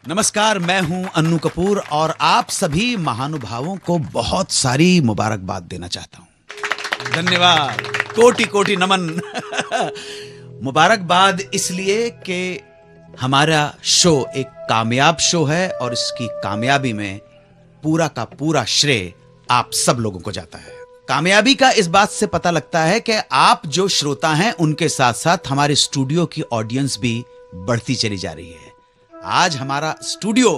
नमस्कार, मैं हूं अन्नू कपूर और आप सभी महानुभावों को बहुत सारी मुबारकबाद देना चाहता हूं। धन्यवाद, कोटि कोटि नमन। मुबारकबाद इसलिए कि हमारा शो एक कामयाब शो है और इसकी कामयाबी में पूरा का पूरा श्रेय आप सब लोगों को जाता है। कामयाबी का इस बात से पता लगता है कि आप जो श्रोता हैं उनके साथ साथ हमारे स्टूडियो की ऑडियंस भी बढ़ती चली जा रही है। आज हमारा स्टूडियो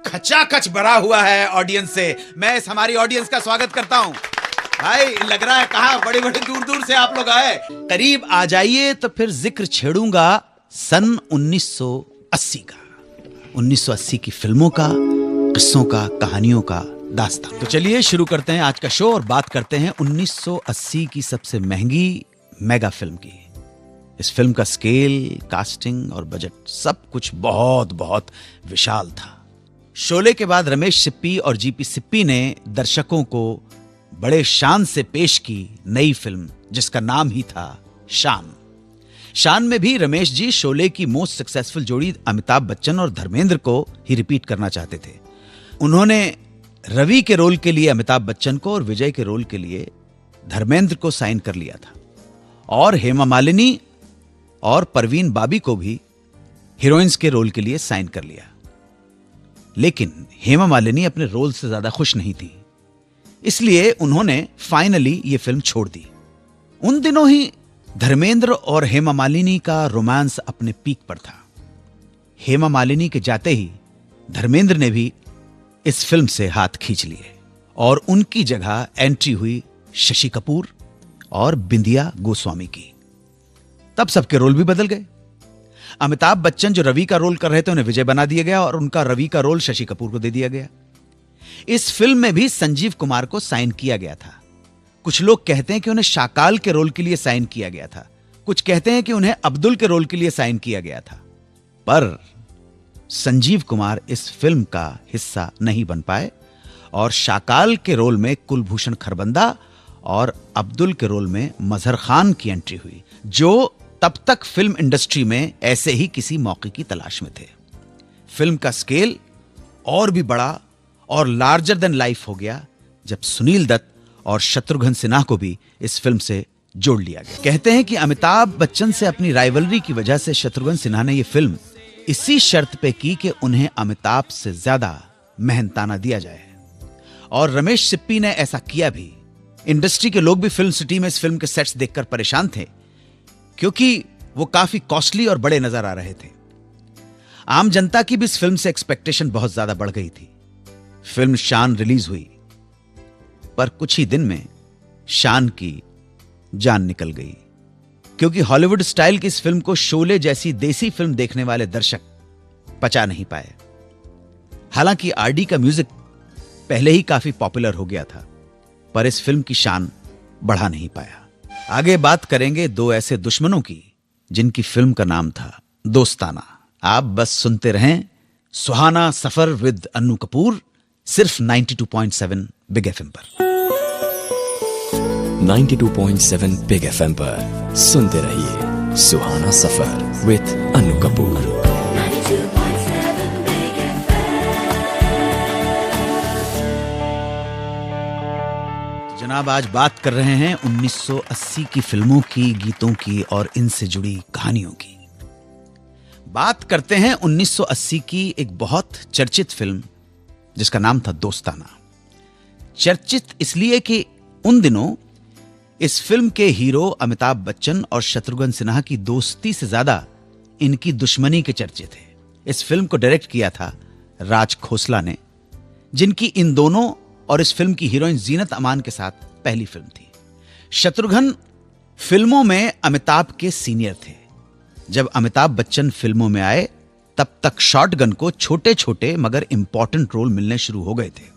खचाखच भरा हुआ है ऑडियंस से। मैं इस हमारी ऑडियंस का स्वागत करता हूं। भाई लग रहा है कहां बड़े बड़े दूर दूर से आप लोग आए। करीब आ जाइए तो फिर जिक्र छेड़ूंगा सन 1980 का, 1980 की फिल्मों का, किस्सों का, कहानियों का दास्तान। तो चलिए शुरू करते हैं आज का शो और बात करते हैं 1980 की सबसे महंगी मेगा फिल्म की। इस फिल्म का स्केल, कास्टिंग और बजट सब कुछ बहुत बहुत विशाल था। शोले के बाद रमेश सिप्पी और जीपी सिप्पी ने दर्शकों को बड़े शान से पेश की नई फिल्म जिसका नाम ही था शान। शान में भी रमेश जी शोले की मोस्ट सक्सेसफुल जोड़ी अमिताभ बच्चन और धर्मेंद्र को ही रिपीट करना चाहते थे। उन्होंने रवि के रोल के लिए अमिताभ बच्चन को और विजय के रोल के लिए धर्मेंद्र को साइन कर लिया था और हेमा मालिनी और परवीन बाबी को भी हीरोइंस के रोल के लिए साइन कर लिया। लेकिन हेमा मालिनी अपने रोल से ज्यादा खुश नहीं थी, इसलिए उन्होंने फाइनली यह फिल्म छोड़ दी। उन दिनों ही धर्मेंद्र और हेमा मालिनी का रोमांस अपने पीक पर था। हेमा मालिनी के जाते ही धर्मेंद्र ने भी इस फिल्म से हाथ खींच लिए और उनकी जगह एंट्री हुई शशि कपूर और बिंदिया गोस्वामी की। तब सबके रोल भी बदल गए। अमिताभ बच्चन जो रवि का रोल कर रहे थे उन्हें विजय बना दिया गया और उनका रवि का रोल शशि कपूर को दे दिया गया। इस फिल्म में भी संजीव कुमार को साइन किया गया था। कुछ लोग कहते हैं कि उन्हें शाकाल के रोल के लिए साइन किया गया था, कुछ कहते हैं कि उन्हें अब्दुल के रोल के लिए साइन किया गया था, पर संजीव कुमार इस फिल्म का हिस्सा नहीं बन पाए और शाकाल के रोल में कुलभूषण खरबंदा और अब्दुल के रोल में मजहर खान की एंट्री हुई, जो तब तक फिल्म इंडस्ट्री में ऐसे ही किसी मौके की तलाश में थे। फिल्म का स्केल और भी बड़ा और लार्जर देन लाइफ हो गया जब सुनील दत्त और शत्रुघ्न सिन्हा को भी इस फिल्म से जोड़ लिया गया। कहते हैं कि अमिताभ बच्चन से अपनी राइवलरी की वजह से शत्रुघ्न सिन्हा ने यह फिल्म इसी शर्त पे की कि उन्हें अमिताभ से ज्यादा मेहनताना दिया जाए और रमेश सिप्पी ने ऐसा किया भी। इंडस्ट्री के लोग भी फिल्म सिटी में इस फिल्म के सेट्स देखकर परेशान थे क्योंकि वो काफी कॉस्टली और बड़े नजर आ रहे थे। आम जनता की भी इस फिल्म से एक्सपेक्टेशन बहुत ज्यादा बढ़ गई थी। फिल्म शान रिलीज हुई पर कुछ ही दिन में शान की जान निकल गई क्योंकि हॉलीवुड स्टाइल की इस फिल्म को शोले जैसी देसी फिल्म देखने वाले दर्शक पचा नहीं पाए। हालांकि आरडी का म्यूजिक पहले ही काफी पॉपुलर हो गया था, पर इस फिल्म की शान बढ़ा नहीं पाया। आगे बात करेंगे दो ऐसे दुश्मनों की जिनकी फिल्म का नाम था दोस्ताना। आप बस सुनते रहें सुहाना सफर विद अन्नू कपूर, सिर्फ 92.7 बिग एफएम पर। 92.7 बिग एफएम पर सुनते रहिए सुहाना सफर विद अन्नू कपूर। जनाब, आज बात कर रहे हैं 1980 की फिल्मों की, गीतों की और इनसे जुड़ी कहानियों की। बात करते हैं 1980 की एक बहुत चर्चित फिल्म जिसका नाम था दोस्ताना। चर्चित इसलिए कि उन दिनों इस फिल्म के हीरो अमिताभ बच्चन और शत्रुघ्न सिन्हा की दोस्ती से ज्यादा इनकी दुश्मनी के चर्चे थे। इस फिल्म को डायरेक्ट किया था राज खोसला ने, जिनकी इन दोनों और इस फिल्म की हीरोइन जीनत अमान के साथ पहली फिल्म थी। शत्रुघ्न फिल्मों में अमिताभ के सीनियर थे। जब अमिताभ बच्चन फिल्मों में आए तब तक शॉटगन को छोटे छोटे मगर इंपॉर्टेंट रोल मिलने शुरू हो गए थे।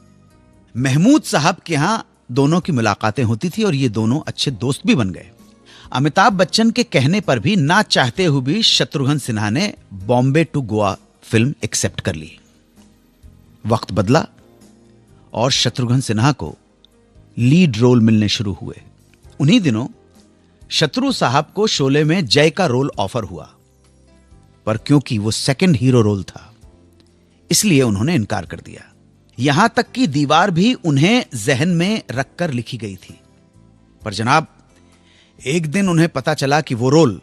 महमूद साहब के यहां दोनों की मुलाकातें होती थी और ये दोनों अच्छे दोस्त भी बन गए। अमिताभ बच्चन के कहने पर भी, ना चाहते हुए भी, शत्रुघ्न सिन्हा ने Bombay to Goa film accept कर ली। वक्त बदला और शत्रुघ्न सिन्हा को लीड रोल मिलने शुरू हुए। उन्हीं दिनों शत्रु साहब को शोले में जय का रोल ऑफर हुआ, पर क्योंकि वो सेकंड हीरो रोल था इसलिए उन्होंने इनकार कर दिया। यहां तक कि दीवार भी उन्हें जहन में रखकर लिखी गई थी। पर जनाब, एक दिन उन्हें पता चला कि वो रोल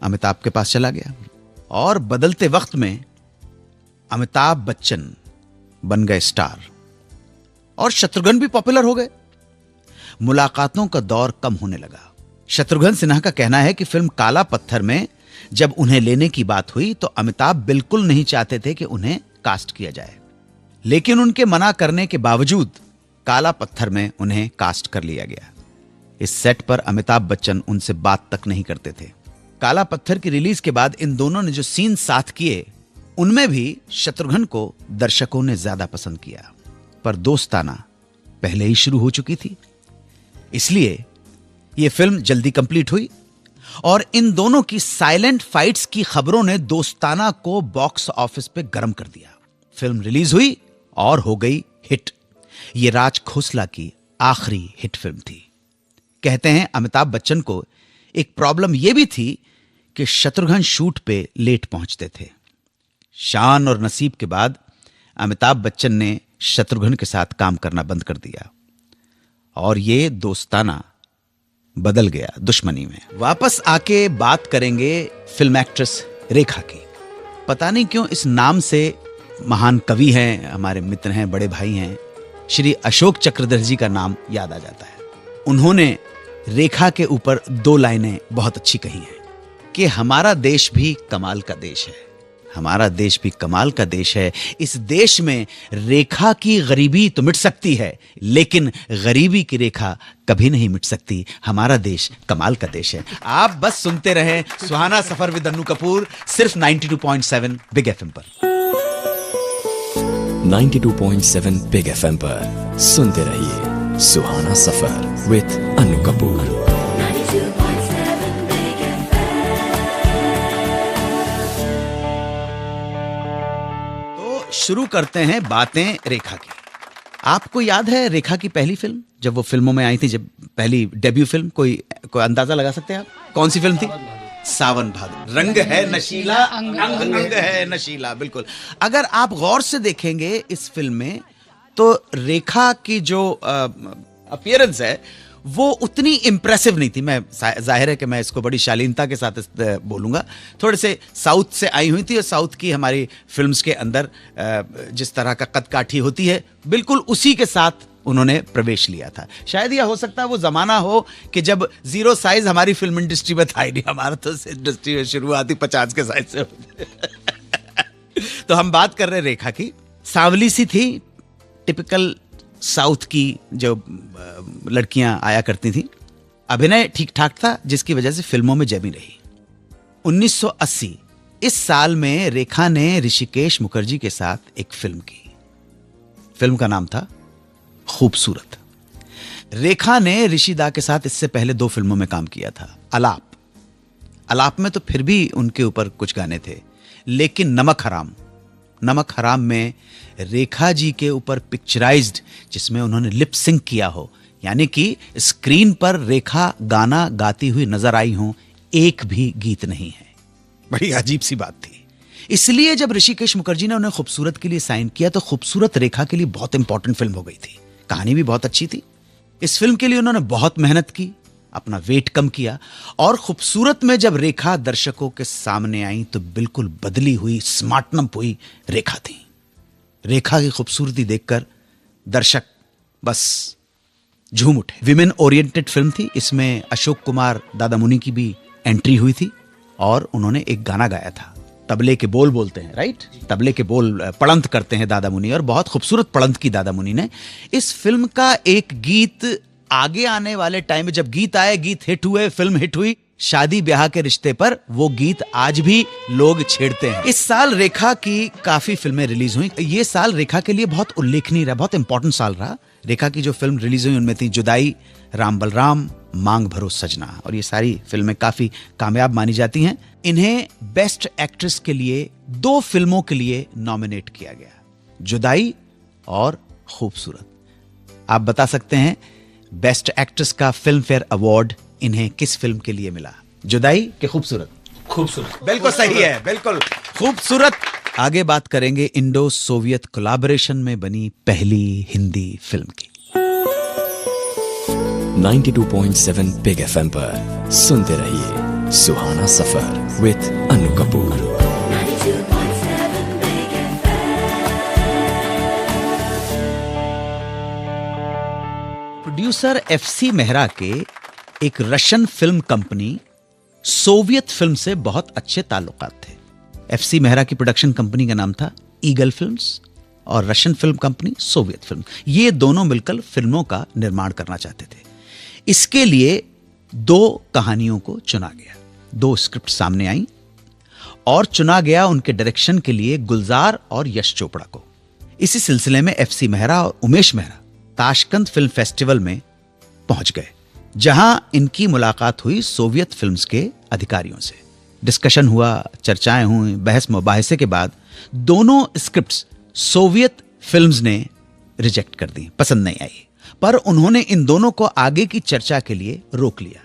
अमिताभ के पास चला गया और बदलते वक्त में अमिताभ बच्चन बन गए स्टार और शत्रुघ्न भी पॉपुलर हो गए। मुलाकातों का दौर कम होने लगा। शत्रुघ्न सिन्हा का कहना है कि फिल्म काला पत्थर में जब उन्हें लेने की बात हुई तो अमिताभ बिल्कुल नहीं चाहते थे कि उन्हें कास्ट किया जाए, लेकिन उनके मना करने के बावजूद काला पत्थर में उन्हें कास्ट कर लिया गया। इस सेट पर अमिताभ बच्चन उनसे बात तक नहीं करते थे। काला पत्थर की रिलीज के बाद इन दोनों ने जो सीन साथ किए उनमें भी शत्रुघ्न को दर्शकों ने ज्यादा पसंद किया, पर दोस्ताना पहले ही शुरू हो चुकी थी, इसलिए यह फिल्म जल्दी कंप्लीट हुई और इन दोनों की साइलेंट फाइट्स की खबरों ने दोस्ताना को बॉक्स ऑफिस पे गर्म कर दिया। फिल्म रिलीज हुई और हो गई हिट। यह राज खोसला की आखिरी हिट फिल्म थी। कहते हैं अमिताभ बच्चन को एक प्रॉब्लम यह भी थी कि शत्रुघ्न शूट पे लेट पहुंचते थे। शान और नसीब के बाद अमिताभ बच्चन ने शत्रुघ्न के साथ काम करना बंद कर दिया और ये दोस्ताना बदल गया दुश्मनी में। वापस आके बात करेंगे फिल्म एक्ट्रेस रेखा की। पता नहीं क्यों इस नाम से महान कवि हैं, हमारे मित्र हैं, बड़े भाई हैं, श्री अशोक चक्रधर जी का नाम याद आ जाता है। उन्होंने रेखा के ऊपर 2 लाइनें बहुत अच्छी कही हैं कि हमारा देश भी कमाल का देश है, हमारा देश भी कमाल का देश है। इस देश में रेखा की गरीबी तो मिट सकती है, लेकिन गरीबी की रेखा कभी नहीं मिट सकती। हमारा देश कमाल का देश है। आप बस सुनते रहें सुहाना सफर विद अन्नू कपूर, सिर्फ 92.7 बिग एफएम पर। 92.7 बिग एफएम पर सुनते रहिए सुहाना सफर with Annu Kapoor. 92.7 Big FM। तो शुरू करते हैं बातें रेखा की। आपको याद है रेखा की पहली फिल्म, जब वो फिल्मों में आई थी, जब पहली डेब्यू फिल्म, कोई अंदाजा लगा सकते हैं आप कौन सी फिल्म थी? सावन भादो। रंग है नशीला, अंग अंग है नशीला। बिल्कुल। अगर आप गौर से देखेंगे इस फिल्म में तो रेखा की जो अपीयरेंस है वो उतनी इंप्रेसिव नहीं थी। मैं जाहिर है कि मैं इसको बड़ी शालीनता के साथ बोलूंगा। थोड़े से साउथ से आई हुई थी और साउथ की हमारी फिल्म्स के अंदर जिस तरह का कदकाठी होती है, बिल्कुल उसी के साथ उन्होंने प्रवेश लिया था। शायद यह हो सकता है वो जमाना हो कि जब 0 साइज हमारी फिल्म इंडस्ट्री में था ही नहीं। हमारा तो इंडस्ट्री में शुरुआत ही 50 के साइज से तो हम बात कर रहे हैं रेखा की। सांवली सी थी, टिपिकल साउथ की जो लड़कियां आया करती थी। अभिनय ठीक ठाक था, जिसकी वजह से फिल्मों में जमी रही। 1980 इस साल में रेखा ने ऋषिकेश मुखर्जी के साथ एक फिल्म की। फिल्म का नाम था खूबसूरत। रेखा ने ऋषिदा के साथ इससे पहले 2 फिल्मों में काम किया था। अलाप में तो फिर भी उनके ऊपर कुछ गाने थे, लेकिन नमक हराम में रेखा जी के ऊपर पिक्चराइज्ड, जिसमें उन्होंने लिप सिंक किया हो, यानी कि स्क्रीन पर रेखा गाना गाती हुई नजर आई हो, एक भी गीत नहीं है। बड़ी अजीब सी बात थी। इसलिए जब ऋषिकेश मुखर्जी ने उन्हें खूबसूरत के लिए साइन किया तो खूबसूरत रेखा के लिए बहुत इंपॉर्टेंट फिल्म हो गई थी। कहानी भी बहुत अच्छी थी। इस फिल्म के लिए उन्होंने बहुत मेहनत की, अपना वेट कम किया और खूबसूरत में जब रेखा दर्शकों के सामने आई तो बिल्कुल बदली हुई, स्मार्टनप हुई रेखा थी। रेखा की खूबसूरती देखकर दर्शक बस झूम उठे। विमेन ओरिएंटेड फिल्म थी। इसमें अशोक कुमार दादा मुनि की भी एंट्री हुई थी और उन्होंने एक गाना गाया था। तबले के बोल बोलते हैं, राइट? तबले के बोल पड़ंत करते हैं दादा मुनि, और बहुत खूबसूरत पड़ंत की दादा मुनि ने। इस फिल्म का एक गीत आगे आने वाले टाइम में, जब गीत आए, गीत हिट हुए, फिल्म हिट हुई, शादी ब्याह के रिश्ते पर वो गीत आज भी लोग छेड़ते हैं। इस साल रेखा की काफी फिल्में रिलीज हुई। ये साल रेखा के लिए बहुत उल्लेखनीय रहा, बहुत इंपॉर्टेंट साल रहा। रेखा की जो फिल्म रिलीज हुई उनमें थी जुदाई, राम बलराम, मांग भरो सजना, और ये सारी फिल्में काफी कामयाब मानी जाती हैं। इन्हें बेस्ट एक्ट्रेस के लिए 2 फिल्मों के लिए नॉमिनेट किया गया, जुदाई और खूबसूरत। आप बता सकते हैं बेस्ट एक्ट्रेस का फिल्म फेयर अवार्ड इन्हें किस फिल्म के लिए मिला? जुदाई के खूबसूरत? खूबसूरत। बिल्कुल सही है, बिल्कुल। खूबसूरत आगे बात करेंगे इंडो सोवियत कोलैबोरेशन में बनी पहली हिंदी फिल्म की। 92.7 बिग एफएम पर सुनते रहिए सुहाना सफर with Annu Kapoor. 92.7 Big FM. Producer FC Mehra के एक Russian film company Soviet film से बहुत अच्छे ताल्लुकात थे। एफसी मेहरा की प्रोडक्शन कंपनी का नाम था ईगल फिल्म्स और Russian film company Soviet film. ये दोनों मिलकर फिल्मों का निर्माण करना चाहते थे। इसके लिए 2 कहानियों को चुना गया, 2 स्क्रिप्ट सामने आई और चुना गया उनके डायरेक्शन के लिए गुलजार और यश चोपड़ा को। इसी सिलसिले में एफसी मेहरा और Umesh Mehra Tashkent film festival में पहुंच गए, जहां इनकी मुलाकात हुई सोवियत फिल्म्स के अधिकारियों से। डिस्कशन हुआ, चर्चाएं हुई, बहस मुबाहिसे के बाद दोनों स्क्रिप्ट्स सोवियत फिल्म्स ने रिजेक्ट कर दी, पसंद नहीं आई। पर उन्होंने इन दोनों को आगे की चर्चा के लिए रोक लिया।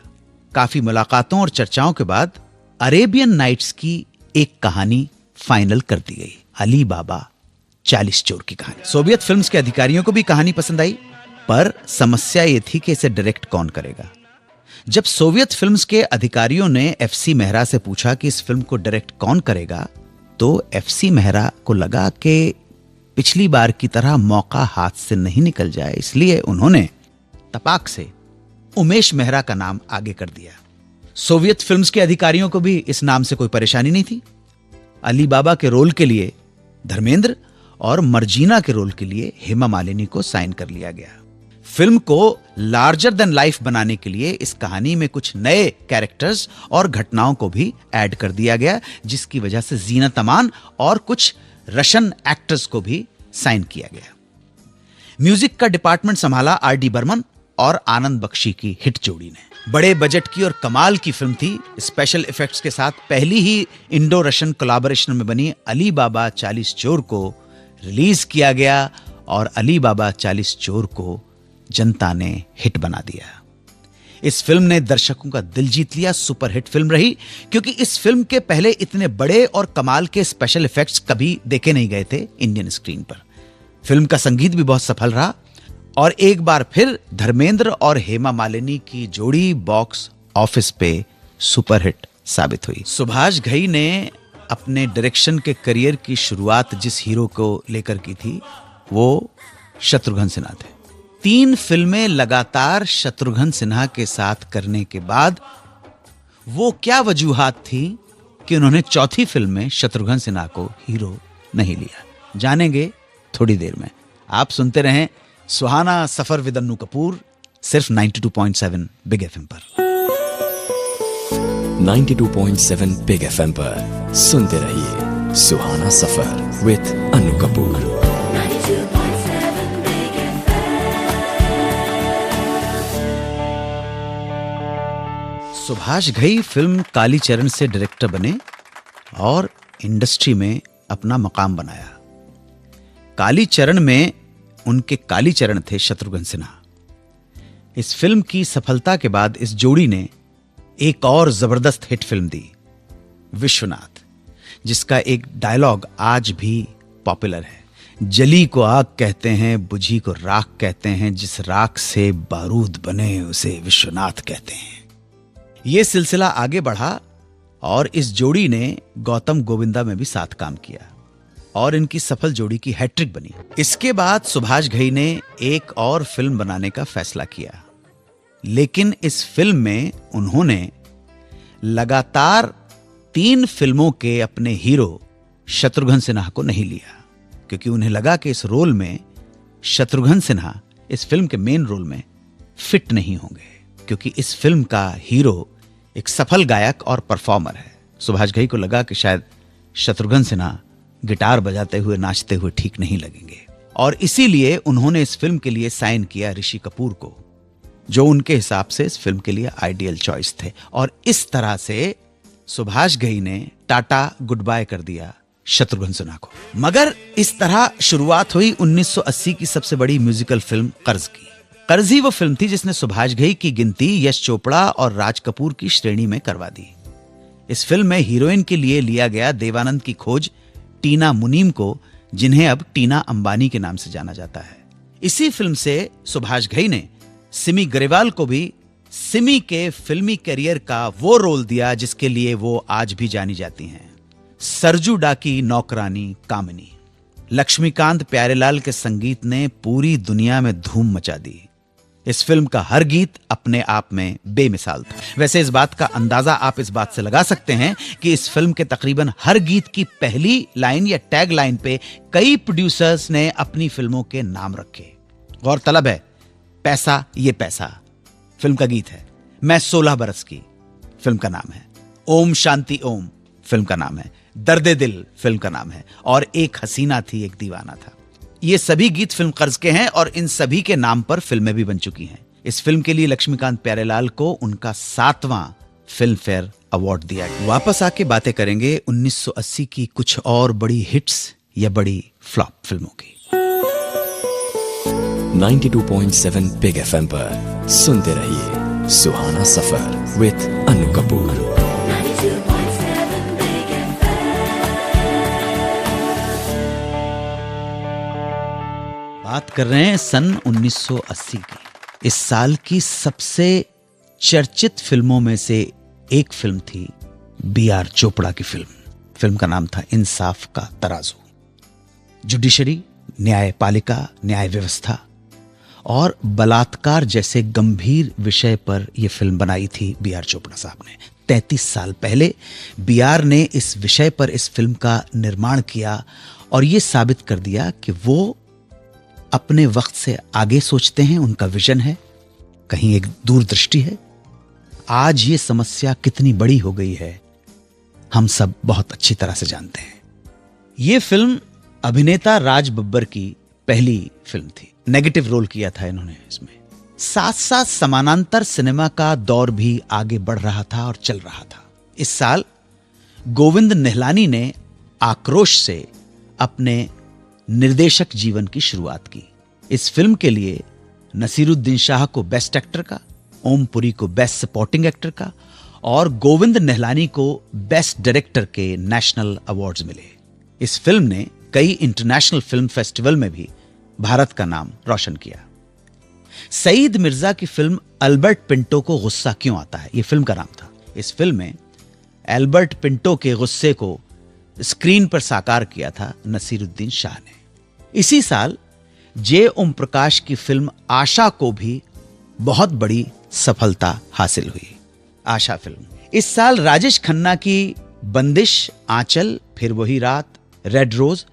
काफी मुलाकातों और चर्चाओं के बाद अरेबियन नाइट्स की एक कहानी फाइनल कर दी गई, अली बाबा 40 चोर की कहानी। सोवियत फिल्म्स के अधिकारियों को भी कहानी पसंद आई, पर समस्या यह थी कि इसे डायरेक्ट कौन करेगा। जब सोवियत फिल्म्स के अधिकारियों ने एफसी मेहरा से पूछा कि इस फिल्म को डायरेक्ट कौन करेगा, तो एफसी मेहरा को लगा कि पिछली बार की तरह मौका हाथ से नहीं निकल जाए, इसलिए उन्होंने तपाक से उमेश मेहरा का नाम आगे कर दिया। सोवियत फिल्म्स के अधिकारियों को भी इस नाम से कोई परेशानी नहीं थी। अली बाबा के रोल के लिए धर्मेंद्र और मर्जीना के रोल के लिए हेमा मालिनी को साइन कर लिया गया। फिल्म को लार्जर देन लाइफ बनाने के लिए इस कहानी में कुछ नए कैरेक्टर्स और घटनाओं को भी ऐड कर दिया गया, जिसकी वजह से जीनत अमान और कुछ रशियन एक्टर्स को भी साइन किया गया। म्यूजिक का डिपार्टमेंट संभाला आर.डी. बर्मन और आनंद बख्शी की हिट जोड़ी ने। बड़े बजट की और कमाल की फिल्म थी। स्पेशल इफेक्ट्स के साथ पहली ही इंडो रशियन कोलैबोरेशन में बनी अली बाबा 40 चोर को रिलीज किया गया और अली बाबा 40 चोर को जनता ने हिट बना दिया। इस फिल्म ने दर्शकों का दिल जीत लिया, सुपरहिट फिल्म रही, क्योंकि इस फिल्म के पहले इतने बड़े और कमाल के स्पेशल इफेक्ट्स कभी देखे नहीं गए थे इंडियन स्क्रीन पर। फिल्म का संगीत भी बहुत सफल रहा और एक बार फिर धर्मेंद्र और हेमा मालिनी की जोड़ी बॉक्स ऑफिस पे सुपरहिट साबित हुई। सुभाष घई ने अपने डायरेक्शन के करियर की शुरुआत जिस हीरो को लेकर की थी, वो शत्रुघ्न सिन्हा थे। 3 फिल्में लगातार शत्रुघ्न सिन्हा के साथ करने के बाद वो क्या वजूहात थी कि उन्होंने चौथी फिल्म में शत्रुघ्न सिन्हा को हीरो नहीं लिया, जानेंगे थोड़ी देर में। आप सुनते रहें सुहाना सफर विद अन्नू कपूर, सिर्फ 92.7 बिग एफएम पर। 92.7 बिग एफएम पर सुनते रहिए सुहाना सफर with Annu Kapoor. 92.7 Big FM. Subhash Ghai film Kalicharan से डायरेक्टर बने और इंडस्ट्री में अपना मकाम बनाया। कालीचरण में उनके कालीचरण थे शत्रुघ्न सिन्हा। इस फिल्म की सफलता के बाद इस जोड़ी ने एक और जबरदस्त हिट फिल्म दी, विश्वनाथ, जिसका एक डायलॉग आज भी पॉपुलर है। जली को आग कहते हैं, बुझी को राख कहते हैं, जिस राख से बारूद बने उसे विश्वनाथ कहते हैं। यह सिलसिला आगे बढ़ा और इस जोड़ी ने गौतम गोविंदा में भी साथ काम किया और इनकी सफल जोड़ी की हैट्रिक बनी। इसके बाद सुभाष घई ने एक और फिल्म बनाने का फैसला किया, लेकिन इस फिल्म में उन्होंने लगातार 3 फिल्मों के अपने हीरो शत्रुघ्न सिन्हा को नहीं लिया, क्योंकि उन्हें लगा कि इस रोल में शत्रुघ्न सिन्हा इस फिल्म के मेन रोल में फिट नहीं होंगे, क्योंकि इस फिल्म का हीरो एक सफल गायक और परफॉर्मर है। सुभाष घई को लगा कि शायद शत्रुघ्न सिन्हा गिटार बजाते हुए नाचते हुए ठीक नहीं लगेंगे, और इसीलिए उन्होंने इस फिल्म के लिए साइन किया ऋषि कपूर को, जो उनके हिसाब से इस फिल्म के लिए आइडियल चॉइस थे। और इस तरह से सुभाष घई ने टाटा गुड बाय कर दिया शत्रुघ्न सिन्हा को। मगर इस तरह शुरुआत हुई 1980 की सबसे बड़ी म्यूजिकल फिल्म कर्ज की। कर्ज ही वो फिल्म थी जिसने सुभाष घई की गिनती यश चोपड़ा और राज कपूर की श्रेणी में करवा दी। इस फिल्म में हीरोइन के लिए लिया गया देवानंद की खोज टीना मुनीम को, जिन्हें अब टीना अंबानी के नाम से जाना जाता है। इसी फिल्म से सुभाष घई ने सिमी ग्रेवाल को भी सिमी के फिल्मी करियर का वो रोल दिया जिसके लिए वो आज भी जानी जाती हैं, सरजू डाकी नौकरानी कामिनी। लक्ष्मीकांत प्यारेलाल के संगीत ने पूरी दुनिया में धूम मचा दी। इस फिल्म का हर गीत अपने आप में बेमिसाल था। वैसे इस बात का अंदाजा आप इस बात से लगा सकते हैं कि इस फिल्म के तकरीबन हर गीत की पहली लाइन या टैग लाइन पे कई प्रोड्यूसर्स ने अपनी फिल्मों के नाम रखे। गौरतलब है, पैसा ये पैसा फिल्म का गीत है, मैं 16 बरस की फिल्म का नाम है, ओम शांति ओम फिल्म का नाम है, दर्दे दिल फिल्म का नाम है, और एक हसीना थी एक दीवाना था। ये सभी गीत फिल्म कर्ज के हैं और इन सभी के नाम पर फिल्में भी बन चुकी हैं। इस फिल्म के लिए लक्ष्मीकांत प्यारेलाल को उनका 7वां फिल्म फेयर अवार्ड दिया गया। वापस आके बातें करेंगे 1980 की कुछ और बड़ी हिट्स या बड़ी फ्लॉप फिल्मों की। 92.7 बिग एफएम पर सुनते रहिए सुहाना सफर with Annu Kapoor. 92.7 Big FM. बात कर रहे हैं सन 1980 की। इस साल की सबसे चर्चित फिल्मों में से एक फिल्म थी B.R. चोपड़ा की फिल्म का नाम था इंसाफ का तराजू। जुडिशरी, न्यायपालिका, न्याय व्यवस्था और बलात्कार जैसे गंभीर विषय पर यह फिल्म बनाई थी B.R. चोपड़ा साहब ने। 33 साल पहले B.R. ने इस विषय पर इस फिल्म का निर्माण किया और यह साबित कर दिया कि वो अपने वक्त से आगे सोचते हैं, उनका विजन है, कहीं एक दूरदृष्टि है। आज ये समस्या कितनी बड़ी हो गई है हम सब बहुत अच्छी तरह से जानते हैं। ये फिल्म अभिनेता राज बब्बर की पहली फिल्म थी। नेगेटिव रोल किया था इन्होंने इसमें। साथ साथ समानांतर सिनेमा का दौर भी आगे बढ़ रहा था और चल रहा था। इस साल गोविंद निहलानी ने आक्रोश से अपने निर्देशक जीवन की शुरुआत की। इस फिल्म के लिए नसीरुद्दीन शाह को बेस्ट एक्टर का, ओम पुरी को बेस्ट सपोर्टिंग एक्टर का और गोविंद निहलानी को बेस्ट डायरेक्टर के नेशनल अवार्ड्स मिले। इस फिल्म ने कई इंटरनेशनल फिल्म फेस्टिवल में भी भारत का नाम रोशन किया। सईद मिर्जा की फिल्म अल्बर्ट पिंटो को गुस्सा क्यों आता है, यह फिल्म का नाम था। इस फिल्म में अल्बर्ट पिंटो के गुस्से को स्क्रीन पर साकार किया था नसीरुद्दीन शाह ने। इसी साल जे ओम प्रकाश की फिल्म आशा को भी बहुत बड़ी सफलता हासिल हुई। आशा फिल्म। इस साल राजेश खन्ना की बंदिश, आंचल, फिर वही रात, रेड रोज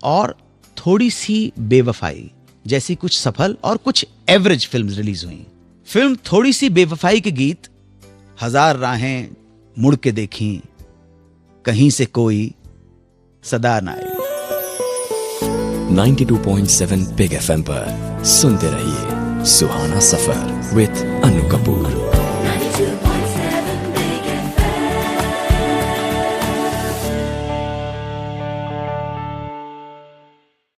और थोड़ी सी बेवफाई जैसी कुछ सफल और कुछ एवरेज फिल्म्स रिलीज हुई। फिल्म थोड़ी सी बेवफाई के गीत हजार राहें मुड़ के देखी, कहीं से कोई सदा ना आए। 92.7 बिग एफएम पर सुनते रहिए सुहाना सफर विद अनु कपूर।